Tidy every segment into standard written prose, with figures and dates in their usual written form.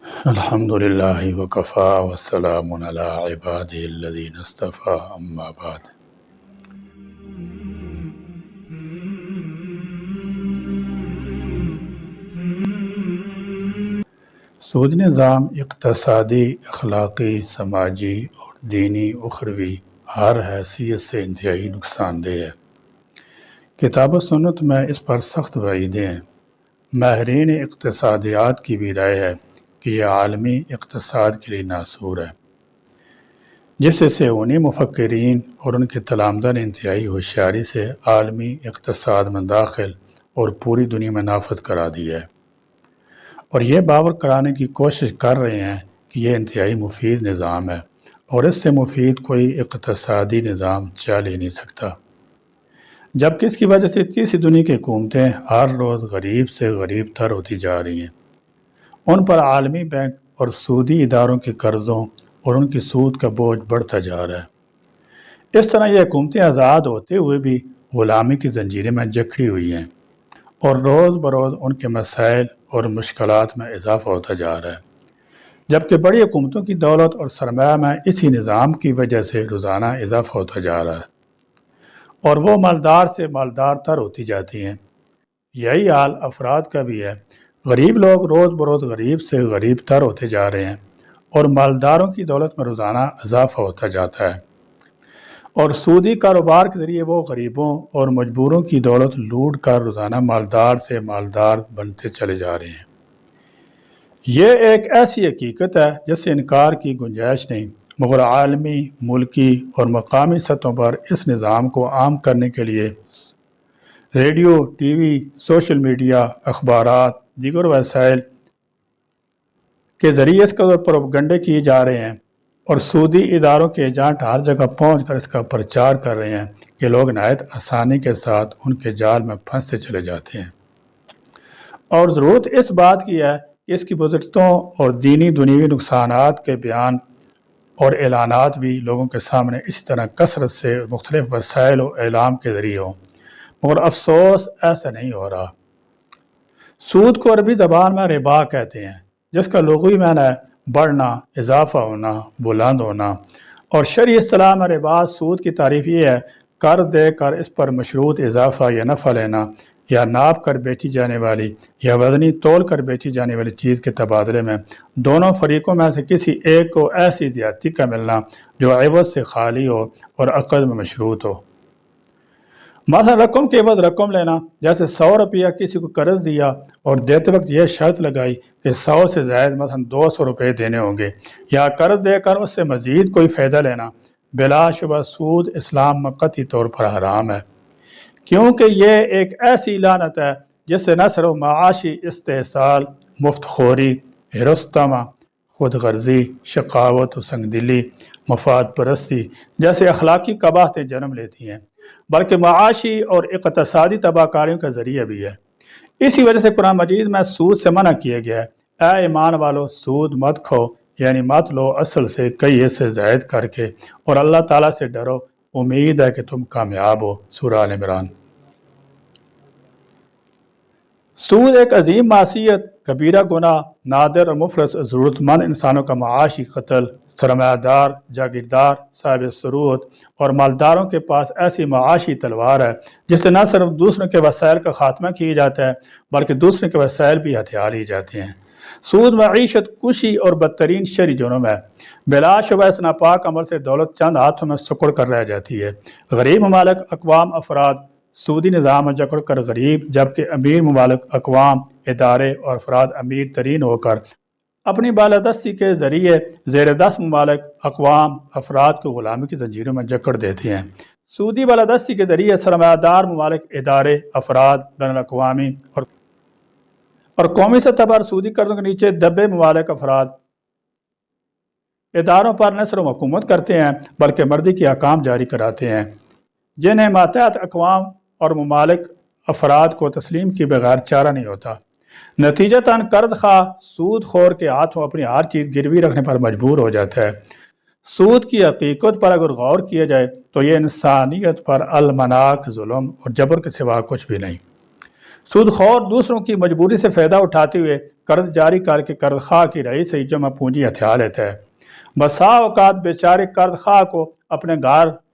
الحمدللہ وکفا والسلام علی عبادہ الذین اصطفیٰ اما بعد۔ سود نظام اقتصادی، اخلاقی، سماجی اور دینی اخروی ہر حیثیت سے انتہائی نقصان دہ ہے۔ کتاب و سنت میں اس پر سخت وعیدیں ہیں۔ ماہرین اقتصادیات کی بھی رائے ہے کہ یہ عالمی اقتصاد کے لیے ناسور ہے، جس سے انہی مفکرین اور ان کے تلامذہ نے انتہائی ہوشیاری سے عالمی اقتصاد میں داخل اور پوری دنیا میں نافذ کرا دیا ہے، اور یہ باور کرانے کی کوشش کر رہے ہیں کہ یہ انتہائی مفید نظام ہے اور اس سے مفید کوئی اقتصادی نظام چل ہی نہیں سکتا، جبکہ اس کی وجہ سے تیسری دنیا کی حکومتیں ہر روز غریب سے غریب تر ہوتی جا رہی ہیں۔ ان پر عالمی بینک اور سودی اداروں کے قرضوں اور ان کی سود کا بوجھ بڑھتا جا رہا ہے۔ اس طرح یہ حکومتیں آزاد ہوتے ہوئے بھی غلامی کی زنجیریں میں جکڑی ہوئی ہیں اور روز بروز ان کے مسائل اور مشکلات میں اضافہ ہوتا جا رہا ہے، جبکہ بڑی حکومتوں کی دولت اور سرمایہ میں اسی نظام کی وجہ سے روزانہ اضافہ ہوتا جا رہا ہے اور وہ مالدار سے مالدار تر ہوتی جاتی ہیں۔ یہی حال افراد کا بھی ہے۔ غریب لوگ روز بروز غریب سے غریب تر ہوتے جا رہے ہیں اور مالداروں کی دولت میں روزانہ اضافہ ہوتا جاتا ہے، اور سودی کاروبار کے ذریعے وہ غریبوں اور مجبوروں کی دولت لوٹ کر روزانہ مالدار سے مالدار بنتے چلے جا رہے ہیں۔ یہ ایک ایسی حقیقت ہے جس سے انکار کی گنجائش نہیں، مگر عالمی، ملکی اور مقامی سطحوں پر اس نظام کو عام کرنے کے لیے radio, T V, social media, اخبارات، دیگر وسائل کے ذریعے اس کا پروپیگنڈے کیے جا رہے ہیں، اور سودی اداروں کے ایجنٹ ہر جگہ پہنچ کر اس کا پرچار کر رہے ہیں کہ لوگ نہایت آسانی کے ساتھ ان کے جال میں پھنستے چلے جاتے ہیں۔ اور ضرورت اس بات کی ہے کہ اس کی بزرگتوں اور دینی دنیوی نقصانات کے بیان اور اعلانات بھی لوگوں کے سامنے اسی طرح کثرت سے مختلف وسائل و اعلام کے ذریعے ہوں، مگر افسوس ایسا نہیں ہو رہا۔ سود کو عربی زبان میں ربا کہتے ہیں، جس کا لغوی معنی ہے بڑھنا، اضافہ ہونا، بلند ہونا، اور شرعی اصطلاح میں ربا سود کی تعریف یہ ہے قرض دے کر اس پر مشروط اضافہ یا نفع لینا، یا ناپ کر بیچی جانے والی یا وزنی تول کر بیچی جانے والی چیز کے تبادلے میں دونوں فریقوں میں سے کسی ایک کو ایسی زیادتی کا ملنا جو عوض سے خالی ہو اور عقد میں مشروط ہو۔ مثلا رقم کے عوض رقم لینا، جیسے 100 روپیہ کسی کو قرض دیا اور دیتے وقت یہ شرط لگائی کہ 100 سے زائد مثلا 200 روپے دینے ہوں گے، یا قرض دے کر اس سے مزید کوئی فائدہ لینا، بلا شبہ سود اسلام میں قطعی طور پر حرام ہے، کیونکہ یہ ایک ایسی لعنت ہے جس سے نہ صرف معاشی استحصال، مفت خوری، حرص طمع، خود غرضی، شقاوت و سنگدلی، مفاد پرستی جیسے اخلاقی قباحتیں جنم لیتی ہیں، بلکہ معاشی اور اقتصادی تباہ کاریوں کا ذریعہ بھی ہے۔ اسی وجہ سے قرآن مجید میں سود سے منع کیا گیا ہے۔ اے ایمان والو، سود مت کھو، یعنی مت لو اصل سے کئی حصے زائد کر کے، اور اللہ تعالیٰ سے ڈرو، امید ہے کہ تم کامیاب ہو۔ سورہ آل عمران۔ سود ایک عظیم معصیت، کبیرہ گناہ، نادر اور مفلس ضرورت مند انسانوں کا معاشی قتل، سرمایہ دار، جاگیردار، صاحب ثروت اور مالداروں کے پاس ایسی معاشی تلوار ہے جس سے نہ صرف دوسروں کے وسائل کا خاتمہ کیا جاتا ہے بلکہ دوسروں کے وسائل بھی ہتھیار لیے جاتے ہیں۔ سود معیشت کشی اور بدترین شرعی جرم ہے۔ بلا شبہ اس ناپاک عمل سے دولت چند ہاتھوں میں سکڑ کر رہ جاتی ہے۔ غریب ممالک، اقوام، افراد سودی نظام میں جکڑ کر غریب، جبکہ امیر ممالک، اقوام، ادارے اور افراد امیر ترین ہو کر اپنی بالادستی کے ذریعے زیر دست ممالک، اقوام، افراد کو غلامی کی زنجیروں میں جکڑ دیتے ہیں۔ سودی بالادستی کے ذریعے سرمایہ دار ممالک، ادارے، افراد، بین الاقوامی اور قومی سطح پر سودی قرضوں کے نیچے دبے ممالک، افراد، اداروں پر نہ صرف حکومت کرتے ہیں بلکہ مرضی کے احکام جاری کراتے ہیں، جنہیں ماتحت اقوام اور ممالک افراد کو تسلیم کے بغیر چارہ نہیں ہوتا۔ نتیجتاً قرض خواہ سود خور کے ہاتھوں اپنی ہر چیز گروی رکھنے پر مجبور ہو جاتا ہے۔ سود کی حقیقت پر اگر غور کیا جائے تو یہ انسانیت پر المناک ظلم اور جبر کے سوا کچھ بھی نہیں۔ سود خور دوسروں کی مجبوری سے فائدہ اٹھاتے ہوئے قرض جاری کر کے قرض خواہ کی رہی سے جمع پونجی ہتھیار لیتا ہے۔ بسا اوقات بیچارے قرض خواہ کو اپنے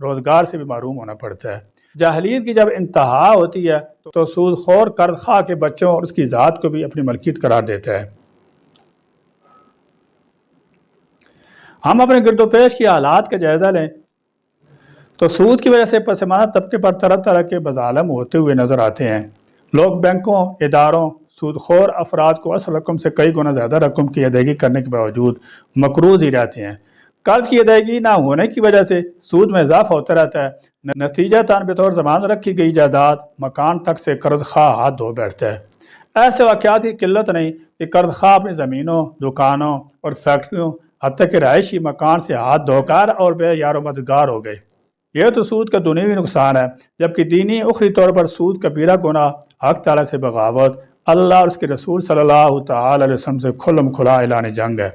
روزگار سے بھی محروم ہونا پڑتا ہے۔ جاہلیت کی جب انتہا ہوتی ہے تو سود خور قرض خواہ کے بچوں اور اس کی ذات کو بھی اپنی ملکیت قرار دیتا ہے۔ ہم اپنے گرد و پیش کی حالات کا جائزہ لیں تو سود کی وجہ سے پسماندہ طبقے پر طرح طرح کے مظالم ہوتے ہوئے نظر آتے ہیں۔ لوگ بینکوں، اداروں، سود خور افراد کو اصل رقم سے کئی گنا زیادہ رقم کی ادائیگی کرنے کے باوجود مقروض ہی رہتے ہیں۔ قرض کی ادائیگی نہ ہونے کی وجہ سے سود میں اضافہ ہوتا رہتا ہے۔ نتیجہ تان بطور ضمانت رکھی گئی جائیداد مکان تک سے قرض خواہ ہاتھ دھو بیٹھتا ہے۔ ایسے واقعات کی قلت نہیں کہ قرض خواہ اپنی زمینوں، دکانوں اور فیکٹریوں حتیٰ کہ رہائشی مکان سے ہاتھ دھو کر اور بے یار و مددگار ہو گئے۔ یہ تو سود کا دنیوی نقصان ہے، جبکہ دینی اخری طور پر سود کبیرہ گناہ، حق تعالیٰ سے بغاوت، اللہ اور اس کے رسول صلی اللہ تعالی علیہ وسلم سے کھلم کھلا اعلان جنگ ہے۔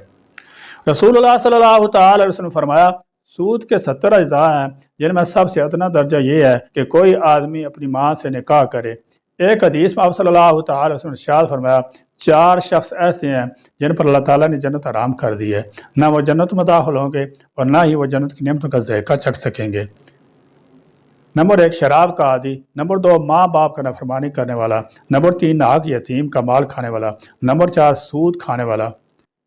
رسول اللہ صلی اللہ تعالی علیہ وسلم نے فرمایا، سود کے 70 اجزاء ہیں، جن میں سب سے ادنا درجہ یہ ہے کہ کوئی آدمی اپنی ماں سے نکاح کرے۔ ایک حدیث میں آپ صلی اللہ تعالی علیہ وسلم نے ارشاد فرمایا، 4 شخص ایسے ہیں جن پر اللہ تعالیٰ نے جنت حرام کر دی ہے، نہ وہ جنت میں داخل ہوں گے اور نہ ہی وہ جنت کی نعمتوں کا ذائقہ چکھ سکیں گے۔ نمبر 1 شراب کا عادی، نمبر 2 ماں باپ کا نافرمانی کرنے والا، نمبر 3 ناحق یتیم کا مال کھانے والا، نمبر 4 سود کھانے والا۔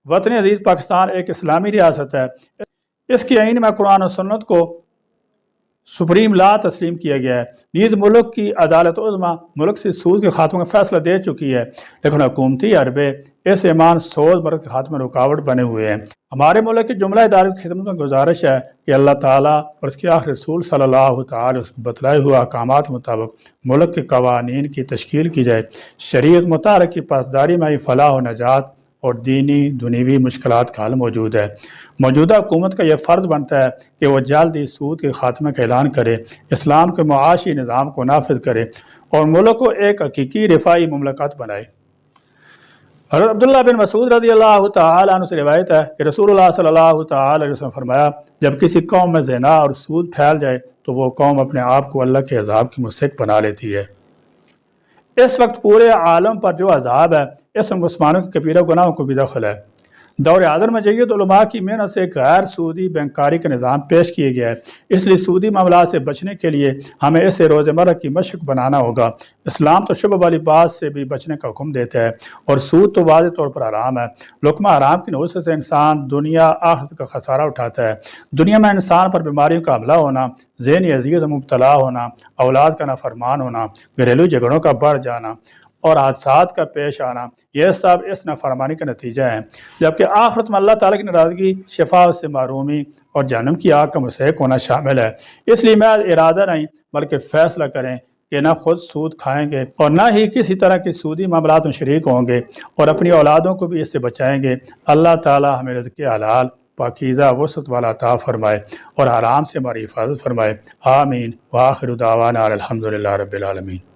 وطن عزیز پاکستان ایک اسلامی ریاست ہے۔ اس کے آئین میں قرآن و سنت کو سپریم لا تسلیم کیا گیا ہے۔ نیز ملک کی عدالت عظمیٰ ملک سے سود کے خاتمے کا فیصلہ دے چکی ہے، لیکن حکومتی حربے اس ایمان سوز مرض کے خاتمے میں رکاوٹ بنے ہوئے ہیں۔ ہمارے ملک کے جملہ اداروں کی خدمت میں گزارش ہے کہ اللہ تعالیٰ اور اس کے آخری رسول صلی اللہ تعالی اس کو بتلائے ہوئے احکامات کے مطابق ملک کے قوانین کی تشکیل کی جائے۔ شریعت مطالعہ کی پاسداری میں ہی فلاح و نجات اور دینی دنیوی مشکلات کا حل موجود ہے۔ موجودہ حکومت کا یہ فرض بنتا ہے کہ وہ جلد ہی سود کے خاتمے کا اعلان کرے، اسلام کے معاشی نظام کو نافذ کرے اور ملک کو ایک حقیقی رفاہی مملکت بنائے۔ حضرت عبداللہ بن مسعود رضی اللہ تعالی عنہ سے روایت ہے کہ رسول اللہ صلی اللہ تعالی علیہ وسلم نے فرمایا، جب کسی قوم میں زنا اور سود پھیل جائے تو وہ قوم اپنے آپ کو اللہ کے عذاب کی مستحق بنا لیتی ہے۔ اس وقت پورے عالم پر جو عذاب ہے، اس میں مسلمانوں کے کبیرہ گناہوں کو بھی دخل ہے۔ دور حاضر میں جید علماء کی محنت سے غیر سودی بینکاری کا نظام پیش کیا گیا ہے، اس لیے سودی معاملات سے بچنے کے لیے ہمیں اسے روزمرہ کی مشق بنانا ہوگا۔ اسلام تو شبہ والی بات سے بھی بچنے کا حکم دیتا ہے اور سود تو واضح طور پر حرام ہے۔ لقمہ حرام کی نوسط سے انسان دنیا آخرت کا خسارہ اٹھاتا ہے۔ دنیا میں انسان پر بیماریوں کا حملہ ہونا، ذہنی اذیت میں مبتلا ہونا، اولاد کا نافرمان ہونا، گھریلو جھگڑوں کا بڑھ جانا اور حادثات کا پیش آنا، یہ سب اس نافرمانی کا نتیجہ ہیں، جبکہ آخرت میں اللہ تعالیٰ کی ناراضگی، شفا سے محرومی اور جہنم کی آگ کا مستحق ہونا شامل ہے۔ اس لیے میں ارادہ نہیں بلکہ فیصلہ کریں کہ نہ خود سود کھائیں گے اور نہ ہی کسی طرح کی سودی معاملات میں شریک ہوں گے اور اپنی اولادوں کو بھی اس سے بچائیں گے۔ اللہ تعالیٰ ہمیں رزق حلال پاکیزہ وسعت والا عطا فرمائے اور حرام سے ہماری حفاظت فرمائے۔ آمین۔ وآخر دعوانا الحمدللہ رب العالمین۔